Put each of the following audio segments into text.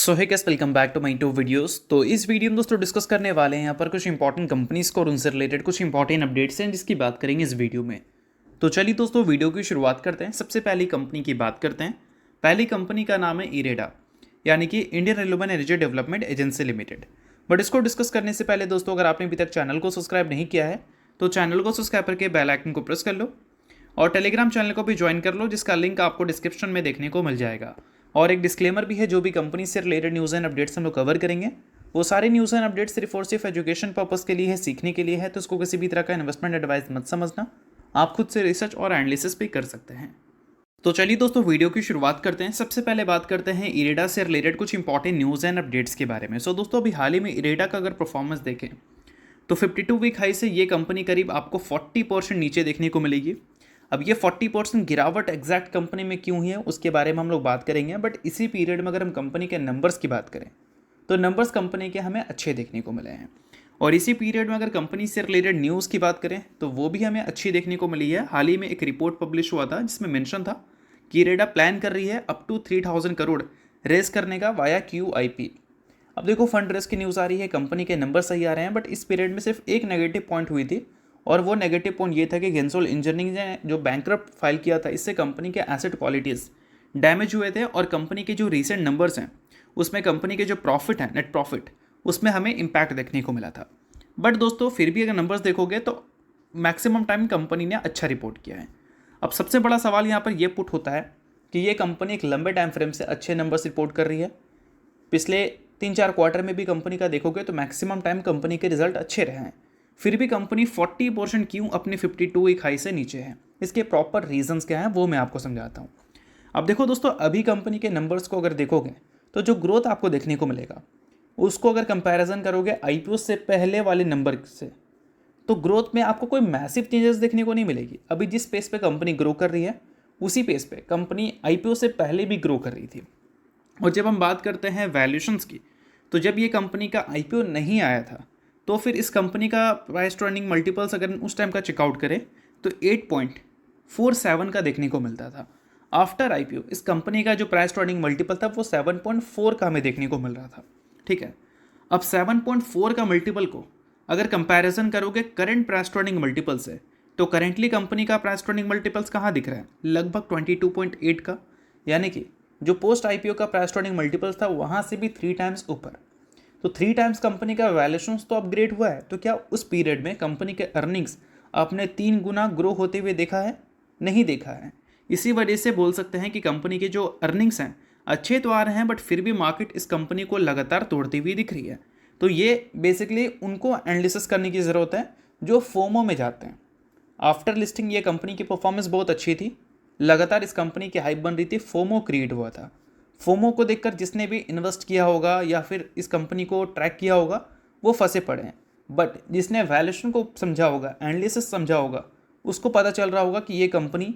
So hi guys welcome back to my two videos. तो इस video में दोस्तों डिस्कस करने वाले हैं यहाँ पर कुछ इंपॉर्टेंट कंपनीज को और उनसे रिलेटेड कुछ इंपॉर्टेंट अपडेट्स हैं जिसकी बात करेंगे इस वीडियो में। तो चलिए दोस्तों वीडियो की शुरुआत करते हैं। सबसे पहली कंपनी की बात करते हैं। पहली कंपनी का नाम है इरेडा, यानी कि Indian renewable energy development agency limited. But इसको डिस्कस करने से पहले दोस्तों अगर आपने अभी तक चैनल को सब्सक्राइब नहीं किया है तो चैनल को सब्सक्राइब करके बेल आइकन को प्रेस कर लो और टेलीग्राम चैनल को भी ज्वाइन कर लो, जिसका लिंक आपको डिस्क्रिप्शन में देखने को मिल जाएगा। और एक डिस्क्लेमर भी है, जो भी कंपनी से रिलेटेड न्यूज़ एंड अपडेट्स हम लोग कवर करेंगे वो सारे न्यूज़ एंड अपडेट्स सिर्फ और सिर्फ एजुकेशन पर्पस के लिए है, सीखने के लिए है। तो इसको किसी भी तरह का इन्वेस्टमेंट एडवाइस मत समझना, आप खुद से रिसर्च और एनालिसिस भी कर सकते हैं। तो चलिए दोस्तों वीडियो की शुरुआत करते हैं। सबसे पहले बात करते हैं इरेडा से रिलेटेड कुछ इंपॉर्टेंट न्यूज़ एंड अपडेट्स के बारे में। सो दोस्तों अभी हाल ही में इरेडा का अगर परफॉर्मेंस देखें तो 52 वीक हाई से ये कंपनी करीब आपको 40% नीचे देखने को मिलेगी। अब ये 40% गिरावट एग्जैक्ट कंपनी में क्यों है उसके बारे में हम लोग बात करेंगे। बट इसी पीरियड में अगर हम कंपनी के नंबर्स की बात करें तो नंबर्स कंपनी के हमें अच्छे देखने को मिले हैं। और इसी पीरियड में अगर कंपनी से रिलेटेड न्यूज़ की बात करें तो वो भी हमें अच्छी देखने को मिली है। हाल ही में एक रिपोर्ट पब्लिश हुआ था जिसमें मेंशन था कि इरेडा प्लान कर रही है अप टू 3000 करोड़ रेस करने का वाया QIP। अब देखो फंड रेस की न्यूज़ आ रही है, कंपनी के नंबर सही आ रहे हैं, बट इस पीरियड में सिर्फ एक नेगेटिव पॉइंट हुई थी और वो नेगेटिव पॉइंट ये था कि गेंसोल इंजीनियरिंग ने जो बैंकरप्ट फाइल किया था इससे कंपनी के एसेट क्वालिटीज़ डैमेज हुए थे और कंपनी के जो रीसेंट नंबर्स हैं उसमें कंपनी के जो प्रॉफिट है, नेट प्रॉफिट, उसमें हमें इम्पैक्ट देखने को मिला था। बट दोस्तों फिर भी अगर नंबर्स देखोगे तो मैक्सिमम टाइम कंपनी ने अच्छा रिपोर्ट किया है। अब सबसे बड़ा सवाल यहाँ पर यह पुट होता है कि ये कंपनी एक लंबे टाइम फ्रेम से अच्छे नंबर्स रिपोर्ट कर रही है। पिछले 3-4 क्वार्टर में भी कंपनी का देखोगे तो मैक्सिमम टाइम कंपनी के रिजल्ट अच्छे रहे हैं, फिर भी कंपनी 40% क्यों अपनी 52 वीक हाई से नीचे है। इसके प्रॉपर रीजंस क्या हैं वो मैं आपको समझाता हूँ। अब देखो दोस्तों अभी कंपनी के नंबर्स को अगर देखोगे तो जो ग्रोथ आपको देखने को मिलेगा उसको अगर कंपैरिजन करोगे IPO से पहले वाले नंबर से तो ग्रोथ में आपको कोई मैसिव चेंजेस देखने को नहीं मिलेगी। अभी जिस पेस पे कंपनी ग्रो कर रही है उसी पेस पे कंपनी IPO से पहले भी ग्रो कर रही थी। और जब हम बात करते हैं वैल्यूशंस की तो जब ये कंपनी का IPO नहीं आया था तो फिर इस कंपनी का प्राइस टू अर्निंग मल्टीपल्स अगर उस टाइम का चेकआउट करें तो 8.47 का देखने को मिलता था। आफ्टर IPO इस कंपनी का जो प्राइस टू अर्निंग मल्टीपल था वो 7.4 का हमें देखने को मिल रहा था। ठीक है, अब 7.4 का मल्टीपल को अगर कंपैरिजन करोगे current price to earning multiple से तो करेंटली कंपनी का प्राइस टू अर्निंग मल्टीपल्स कहाँ दिख रहा है, लगभग 22.8 का, यानी कि जो पोस्ट IPO का प्राइस टू अर्निंग मल्टीपल्स था वहाँ से भी 3 टाइम्स ऊपर। तो 3 टाइम्स कंपनी का वैल्यूशन तो अपग्रेड हुआ है, तो क्या उस पीरियड में कंपनी के अर्निंग्स आपने 3 गुना ग्रो होते हुए देखा है? नहीं देखा है। इसी वजह से बोल सकते हैं कि कंपनी के जो अर्निंग्स हैं अच्छे तो आ रहे हैं बट फिर भी मार्केट इस कंपनी को लगातार तोड़ती हुई दिख रही है। तो ये बेसिकली उनको एनालिसिस करने की ज़रूरत है जो फोमो में जाते हैं। आफ्टर लिस्टिंग ये कंपनी की परफॉर्मेंस बहुत अच्छी थी, लगातार इस कंपनी की हाइप बन रही थी, फोमो क्रिएट हुआ था। फोमो को देखकर जिसने भी इन्वेस्ट किया होगा या फिर इस कंपनी को ट्रैक किया होगा वो फंसे पड़े हैं। बट जिसने वैल्यूएशन को समझा होगा, एनालिसिस समझा होगा, उसको पता चल रहा होगा कि ये कंपनी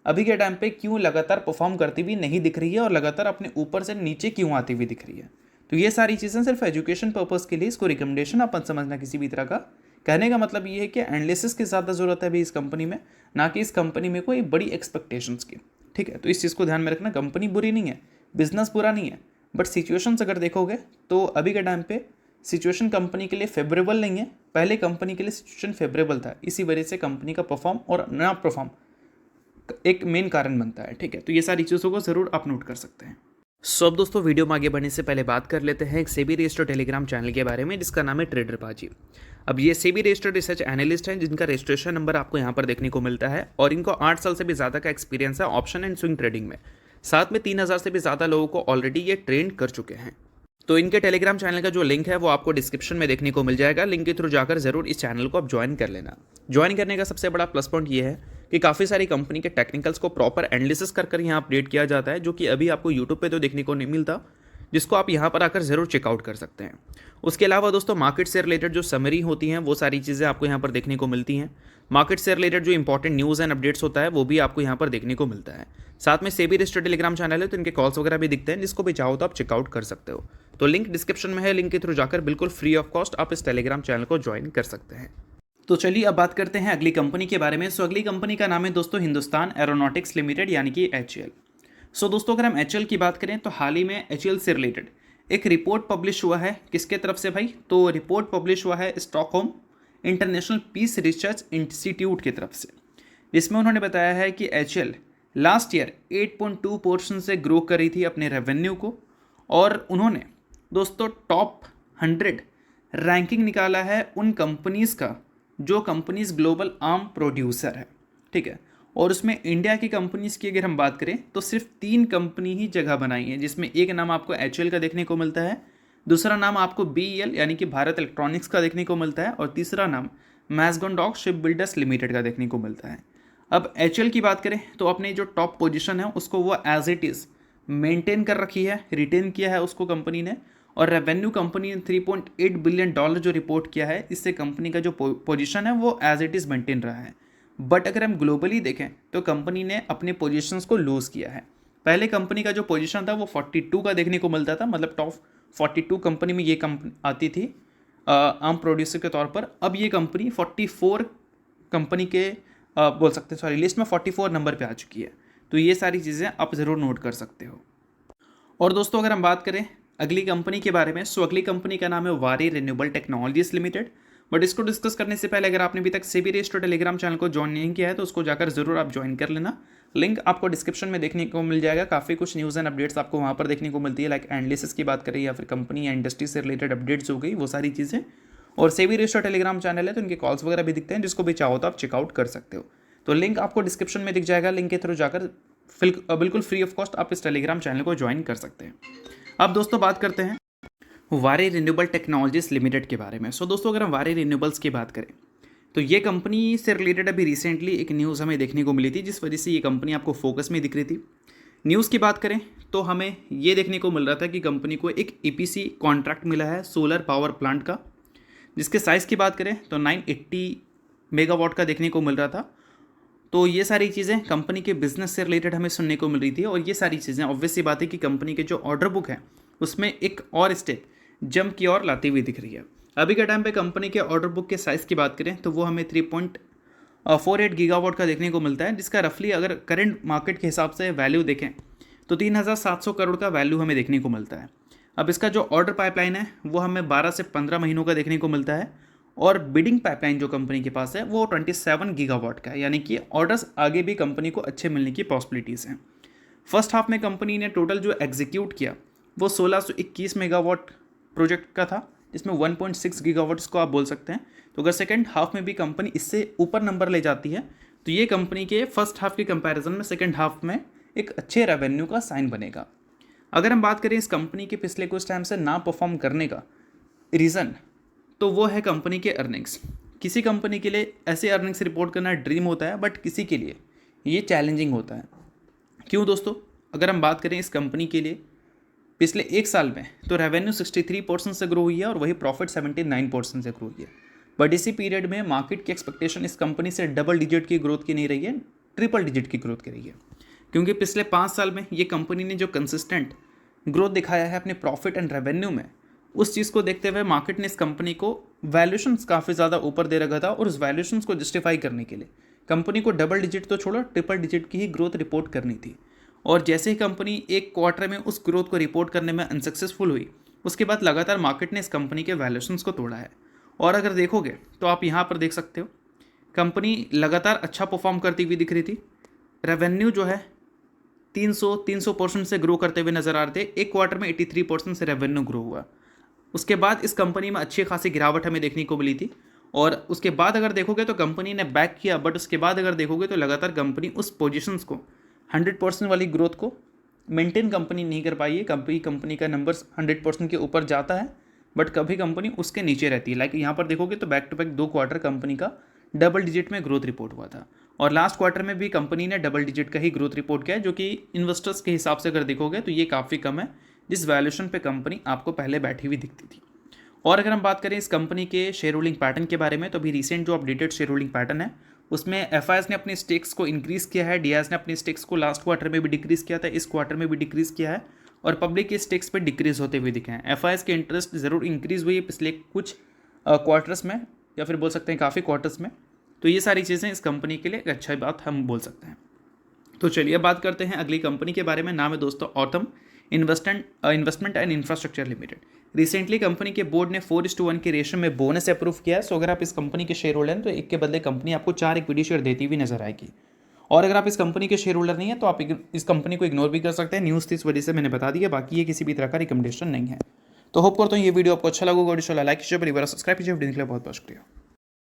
अभी के टाइम पे क्यों लगातार परफॉर्म करती हुई नहीं दिख रही है और लगातार अपने ऊपर से नीचे क्यों आती हुई दिख रही है। तो ये सारी चीज़ें सिर्फ एजुकेशन पर्पज़ के लिए, इसको रिकमेंडेशन अपन समझना किसी भी तरह का। कहने का मतलब ये है कि एनालिसिस की ज़्यादा ज़रूरत है अभी इस कंपनी में, ना कि इस कंपनी में कोई बड़ी एक्सपेक्टेशंस की। ठीक है, तो इस चीज़ को ध्यान में रखना। कंपनी बुरी नहीं है, बिजनेस बुरा नहीं है, बट सिचुएशंस अगर देखोगे तो अभी के टाइम पे सिचुएशन कंपनी के लिए फेवरेबल नहीं है। पहले कंपनी के लिए सिचुएशन फेवरेबल था, इसी वजह से कंपनी का परफॉर्म और ना परफॉर्म एक मेन कारण बनता है। ठीक है, तो ये सारी चीज़ों को ज़रूर आप नोट कर सकते हैं। सो अब दोस्तों वीडियो में आगे बढ़ने से पहले बात कर लेते हैं एक सेबी रजिस्टर्ड टेलीग्राम चैनल के बारे में जिसका नाम है ट्रेडर पाजी। अब ये सेबी रजिस्टर्ड रिसर्च एनालिस्ट हैं जिनका रजिस्ट्रेशन नंबर आपको यहाँ पर देखने को मिलता है और इनको 8 साल से भी ज़्यादा का एक्सपीरियंस है ऑप्शन एंड स्विंग ट्रेडिंग में। साथ में 3000 से भी ज़्यादा लोगों को ऑलरेडी ये ट्रेन कर चुके हैं। तो इनके टेलीग्राम चैनल का जो लिंक है वो आपको डिस्क्रिप्शन में देखने को मिल जाएगा। लिंक के थ्रू जाकर जरूर इस चैनल को आप ज्वाइन कर लेना। ज्वाइन करने का सबसे बड़ा प्लस पॉइंट ये है कि काफ़ी सारी कंपनी के टेक्निकल्स को प्रॉपर एनालिसिस कर यहाँ अपडेट किया जाता है, जो कि अभी आपको यूट्यूब पे तो देखने को नहीं मिलता, जिसको आप यहाँ पर आकर ज़रूर चेकआउट कर सकते हैं। उसके अलावा दोस्तों मार्केट से रिलेटेड जो समरी होती हैं वो सारी चीज़ें आपको यहाँ पर देखने को मिलती हैं। मार्केट से रिलेटेड जो इंपॉर्टेंट न्यूज़ एंड अपडेट्स होता है वो भी आपको यहाँ पर देखने को मिलता है। साथ में सेबी रजिस्टर्ड टेलीग्राम चैनल है तो इनके कॉल्स वगैरह भी दिखते हैं, जिसको भी चाहो तो आप चेकआउट कर सकते हो। तो लिंक डिस्क्रिप्शन में है, लिंक के थ्रू जाकर बिल्कुल फ्री ऑफ कॉस्ट आप इस टेलीग्राम चैनल को ज्वाइन कर सकते हैं। तो चलिए अब बात करते हैं अगली कंपनी के बारे में। सो अगली कंपनी का नाम है दोस्तों हिंदुस्तान एरोनॉटिक्स लिमिटेड, यानी कि HAL। सो दोस्तों अगर हम HAL की बात करें तो हाल ही में HAL से रिलेटेड एक रिपोर्ट पब्लिश हुआ है किसके तरफ से भाई, तो रिपोर्ट पब्लिश हुआ है Stockholm International Peace Research Institute की तरफ से, जिसमें उन्होंने बताया है कि HL लास्ट ईयर 8.2% से ग्रो करी थी अपने रेवेन्यू को, और उन्होंने दोस्तों टॉप 100 रैंकिंग निकाला है उन कंपनीज़ का जो कंपनीज़ ग्लोबल आर्म प्रोड्यूसर है, ठीक है। और उसमें इंडिया की कंपनीज़ की अगर हम बात करें तो सिर्फ 3 कंपनी ही जगह बनाई है, जिसमें एक नाम आपको HL का देखने को मिलता है, दूसरा नाम आपको BEL यानी कि भारत इलेक्ट्रॉनिक्स का देखने को मिलता है, और तीसरा नाम मैजगॉन डॉक शिप बिल्डर्स लिमिटेड का देखने को मिलता है। अब HL की बात करें तो अपने जो टॉप पोजीशन है उसको वो एज इट इज़ मेंटेन कर रखी है, रिटेन किया है उसको कंपनी ने, और रेवेन्यू कंपनी ने $3.8 बिलियन जो रिपोर्ट किया है, इससे कंपनी का जो पोजीशन है वो एज इट इज़ मेंटेन रहा है। बट अगर हम ग्लोबली देखें तो कंपनी ने अपने पोजीशंस को लूज़ किया है। पहले कंपनी का जो पोजीशन था वो 42 का देखने को मिलता था, मतलब टॉप 42 कंपनी में ये कंपनी आती थी आर्म प्रोड्यूसर के तौर पर। अब ये कंपनी 44 कंपनी के बोल सकते हैं सॉरी लिस्ट में 44 नंबर पे आ चुकी है। तो ये सारी चीज़ें आप ज़रूर नोट कर सकते हो। और दोस्तों अगर हम बात करें अगली कंपनी के बारे में, सो अगली कंपनी का नाम है वारी रिन्यूएबल टेक्नोलॉजीज लिमिटेड। बट इसको डिस्कस करने से पहले अगर आपने अभी तक सेबी रजिस्टर्ड टेलीग्राम चैनल को ज्वाइन नहीं किया है तो उसको जाकर जरूर आप ज्वाइन कर लेना। लिंक आपको डिस्क्रिप्शन में देखने को मिल जाएगा। काफ़ी कुछ न्यूज़ एंड अपडेट्स आपको वहाँ पर देखने को मिलती है, लाइक एनालिसिस की बात करें या फिर कंपनी या इंडस्ट्री से रिलेटेड अपडेट्स हो गई, वो सारी चीज़ें। और सेबी रजिस्टर्ड टेलीग्राम चैनल है तो इनके कॉल्स वगैरह भी दिखते हैं, जिसको भी चाहो तो आप चेकआउट कर सकते हो। तो लिंक आपको डिस्क्रिप्शन में दिख जाएगा, लिंक के थ्रू जाकर बिल्कुल फ्री ऑफ कॉस्ट आप इस टेलीग्राम चैनल को ज्वाइन कर सकते हैं। अब दोस्तों बात करते हैं वारी रिन्यूएबल टेक्नोलॉजीज लिमिटेड के बारे में। सो दोस्तों अगर हम वारी रिन्यूएबल्स की बात करें तो ये कंपनी से रिलेटेड अभी रिसेंटली एक न्यूज़ हमें देखने को मिली थी, जिस वजह से ये कंपनी आपको फोकस में दिख रही थी। न्यूज़ की बात करें तो हमें ये देखने को मिल रहा था कि कंपनी को एक EPC कॉन्ट्रैक्ट मिला है सोलर पावर प्लांट का, जिसके साइज़ की बात करें तो 980 मेगावाट का देखने को मिल रहा था। तो ये सारी चीज़ें कंपनी के बिजनेस से रिलेटेड हमें सुनने को मिल रही थी, और ये सारी चीज़ें ऑब्वियस सी बात है कि कंपनी के जो ऑर्डर बुक है उसमें एक और स्टेप जंप की ओर लाती हुई दिख रही है। अभी के टाइम पे कंपनी के ऑर्डर बुक के साइज़ की बात करें तो वो हमें 3.48 गीगावाट का देखने को मिलता है, जिसका रफली अगर करंट मार्केट के हिसाब से वैल्यू देखें तो 3700 करोड़ का वैल्यू हमें देखने को मिलता है। अब इसका जो ऑर्डर पाइपलाइन है वो हमें 12 से 15 महीनों का देखने को मिलता है, और बिडिंग पाइपलाइन जो कंपनी के पास है वो 27 गीगावाट का है, यानी कि ऑर्डर्स आगे भी कंपनी को अच्छे मिलने की पॉसिबिलिटीज़ हैं। फर्स्ट हाफ में कंपनी ने टोटल जो एग्जीक्यूट किया वो 1621 मेगावाट प्रोजेक्ट का था, जिसमें 1.6 गीगावाट इसको आप बोल सकते हैं। तो अगर सेकेंड हाफ में भी कंपनी इससे ऊपर नंबर ले जाती है तो ये कंपनी के फर्स्ट हाफ के कंपैरिजन में सेकेंड हाफ में एक अच्छे रेवेन्यू का साइन बनेगा। अगर हम बात करें इस कंपनी के पिछले कुछ टाइम से ना परफॉर्म करने का रीज़न, तो वो है कंपनी के अर्निंग्स। किसी कंपनी के लिए ऐसे अर्निंग्स रिपोर्ट करना ड्रीम होता है, बट किसी के लिए ये चैलेंजिंग होता है। क्यों दोस्तों? अगर हम बात करें इस कंपनी के लिए पिछले एक साल में तो रेवेन्यू 63% से ग्रो हुई है, और वही प्रॉफिट 79% से ग्रो हुई है। बट इसी पीरियड में मार्केट की एक्सपेक्टेशन इस कंपनी से डबल डिजिट की ग्रोथ की नहीं रही है, ट्रिपल डिजिट की ग्रोथ की रही है। क्योंकि पिछले 5 साल में ये कंपनी ने जो कंसिस्टेंट ग्रोथ दिखाया है अपने प्रॉफिट एंड रेवेन्यू में, उस चीज़ को देखते हुए मार्केट ने इस कंपनी को वैल्यूशंस काफ़ी ज़्यादा ऊपर दे रखा था, और उस वैल्यूशंस को जस्टिफाई करने के लिए कंपनी को डबल डिजिट तो छोड़ो ट्रिपल डिजिट की ही ग्रोथ रिपोर्ट करनी थी। और जैसे ही कंपनी एक क्वार्टर में उस ग्रोथ को रिपोर्ट करने में अनसक्सेसफुल हुई, उसके बाद लगातार मार्केट ने इस कंपनी के वैल्यूशंस को तोड़ा है। और अगर देखोगे तो आप यहाँ पर देख सकते हो कंपनी लगातार अच्छा परफॉर्म करती हुई दिख रही थी। रेवेन्यू जो है 300% से ग्रो करते हुए नजर आ रहे थे। एक क्वार्टर में 83% से रेवेन्यू ग्रो हुआ। उसके बाद इस कंपनी में अच्छी खासी गिरावट हमें देखने को मिली थी, और उसके बाद अगर देखोगे तो कंपनी ने बैक किया, बट उसके बाद अगर देखोगे तो लगातार कंपनी उस पोजीशंस को 100% वाली ग्रोथ को मेंटेन कंपनी नहीं कर पाई है। कंपनी का नंबर्स 100% के ऊपर जाता है, बट कभी कंपनी उसके नीचे रहती है। लाइक यहाँ पर देखोगे तो back to back 2 quarter company का डबल डिजिट में ग्रोथ रिपोर्ट हुआ था, और लास्ट क्वार्टर में भी कंपनी ने डबल डिजिट का ही ग्रोथ रिपोर्ट किया है, जो कि इन्वेस्टर्स के हिसाब से अगर देखोगे तो ये काफ़ी कम है, जिस वैल्यूएशन पे कंपनी आपको पहले बैठी हुई दिखती थी। और अगर हम बात करें इस कंपनी के शेयर होल्डिंग पैटर्न के बारे में, तो अभी रिसेंट जो अपडेटेड शेयर होल्डिंग पैटर्न है उसमें FIS ने अपने स्टेक्स को इंक्रीज़ किया है, DIS ने अपने स्टेक्स को लास्ट क्वार्टर में भी डिक्रीज़ किया था, इस क्वार्टर में भी डिक्रीज़ किया है, और पब्लिक के स्टेक्स पे डिक्रीज़ होते हुए दिखे हैं। FIS के इंटरेस्ट ज़रूर इंक्रीज़ हुई है पिछले कुछ क्वार्टर्स में, या फिर बोल सकते हैं काफ़ी क्वार्टर्स में। तो ये सारी चीज़ें इस कंपनी के लिए एक अच्छी बात हम बोल सकते हैं। तो चलिए बात करते हैं अगली कंपनी के बारे में। नाम है दोस्तों autumn investment and infrastructure limited. Recently company के बोर्ड ने 4:1 के रेशियो में बोनस अप्रूव किया है। सो अगर आप इस कंपनी के शेयर होल्डर हैं तो एक के बदले कंपनी आपको 4 इक्विटी शेयर देती हुई नजर आएगी। और अगर आप इस कंपनी के शेयर होल्डर नहीं है तो आप इस कंपनी को इग्नोर भी कर सकते हैं। न्यूज़ थी इस वजह से मैंने बता दिया, बाकी ये किसी भी तरह का रिकमेंडेशन नहीं है। तो होप करता हूँ ये वीडियो आपको अच्छा लगा होगा। लाइक कीजिए, परिवार सब्सक्राइब कीजिए। वीडियो के लिए बहुत बहुत शुक्रिया।